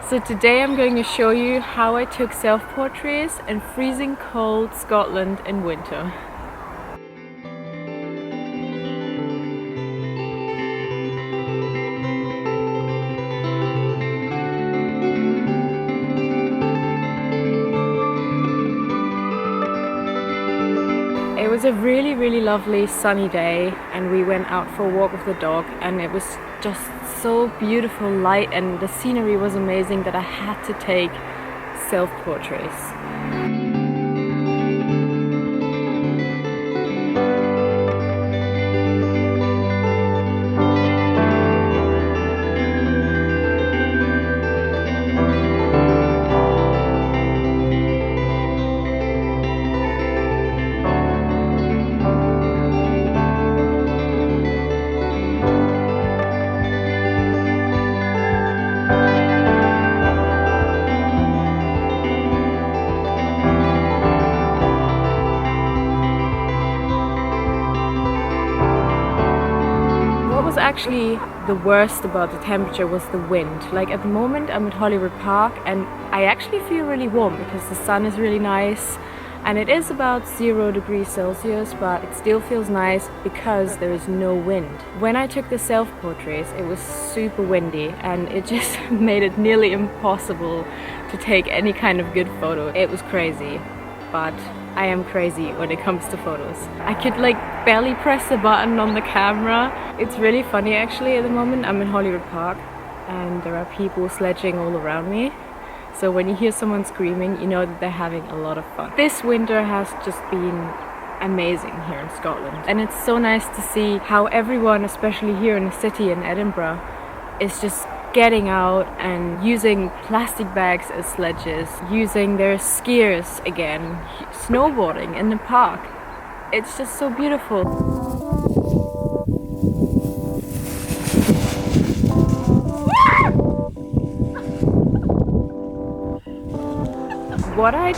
So today I'm going to show you how I took self-portraits in freezing cold Scotland in winter. It was a really lovely sunny day and we went out for a walk with the dog, and it was just so beautiful light and the scenery was amazing that I had to take self-portraits. Actually, the worst about the temperature was the wind. Like at the moment I'm at Hollywood Park and I actually feel really warm because the sun is really nice and it is about 0 degrees Celsius, but it still feels nice because there is no wind. When I took the self-portraits it was super windy and it just made it nearly impossible to take any kind of good photo. It was crazy, but I am crazy when it comes to photos. I could like barely press the button on the camera. It's really funny actually at the moment. I'm in Hollywood Park and there are people sledging all around me. So when you hear someone screaming, you know that they're having a lot of fun. This winter has just been amazing here in Scotland. And it's so nice to see how everyone, especially here in the city in Edinburgh, is just getting out and using plastic bags as sledges, using their skiers again, snowboarding in the park. It's just so beautiful. What I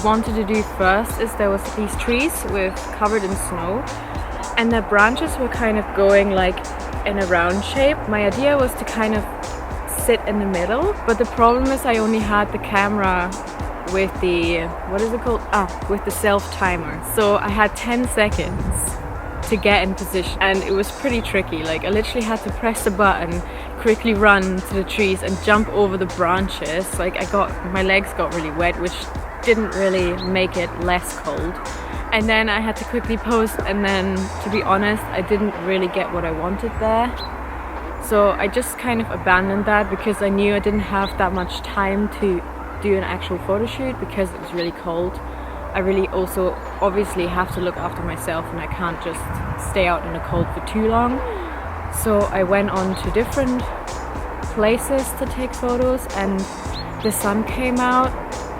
wanted to do first is there was these trees covered in snow and the branches were kind of going like in a round shape. My idea was to kind of sit in the middle, but the problem is I only had the camera with the, what is it called? With the self timer. So I had 10 seconds to get in position and it was pretty tricky. Like I literally had to press the button, quickly run to the trees and jump over the branches. Like my legs got really wet, which didn't really make it less cold. And then I had to quickly pose, and then to be honest I didn't really get what I wanted there. So I just kind of abandoned that because I knew I didn't have that much time to do an actual photo shoot because it was really cold. I really also obviously have to look after myself and I can't just stay out in the cold for too long. So I went on to different places to take photos and the sun came out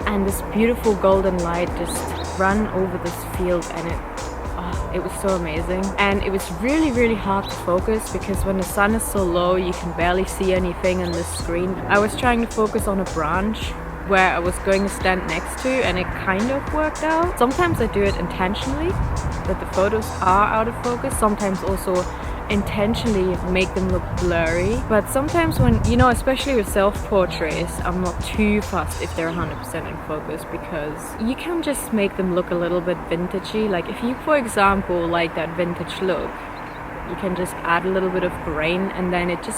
and this beautiful golden light just ran over this field and it was so amazing. And it was really hard to focus because when the sun is so low you can barely see anything on the screen. I was trying to focus on a branch where I was going to stand next to and it kind of worked out. Sometimes I do it intentionally, that the photos are out of focus. Sometimes also intentionally make them look blurry. But sometimes when, you know, especially with self-portraits, I'm not too fussed if they're 100% in focus because you can just make them look a little bit vintagey. Like if you, for example, like that vintage look, you can just add a little bit of grain and then it's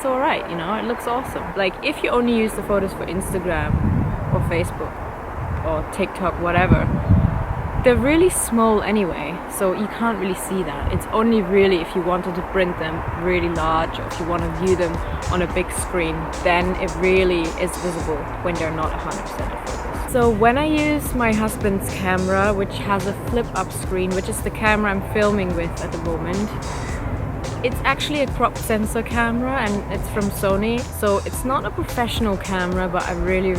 alright, you know, it looks awesome. Like if you only use the photos for Instagram or Facebook or TikTok, whatever, they're really small anyway, so you can't really see that. It's only really if you wanted to print them really large or if you want to view them on a big screen, then it really is visible when they're not 100% of focus. So when I use my husband's camera, which has a flip-up screen, which is the camera I'm filming with at the moment, it's actually a crop sensor camera and it's from Sony, so it's not a professional camera, but I really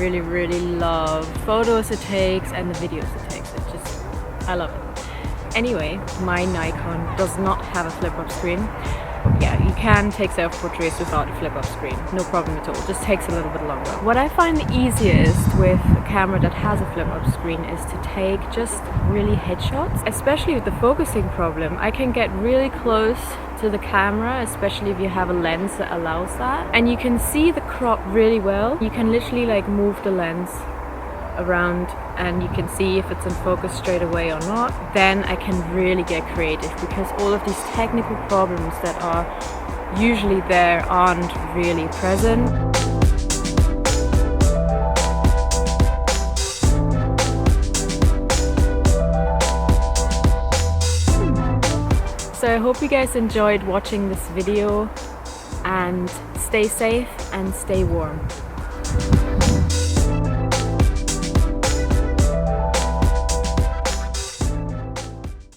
love the photos it takes and the videos it takes. I love it. Anyway, my Nikon does not have a flip-up screen. yeah, you can take self-portraits without a flip-up screen, no problem at all, just takes a little bit longer. What I find the easiest with a camera that has a flip-up screen is to take just really headshots, especially with the focusing problem. I can get really close to the camera, especially if you have a lens that allows that, and you can see the crop really well. You can literally like move the lens around and you can see if it's in focus straight away or not. Then I can really get creative, because all of these technical problems that are usually there aren't really present. So I hope you guys enjoyed watching this video, and stay safe and stay warm.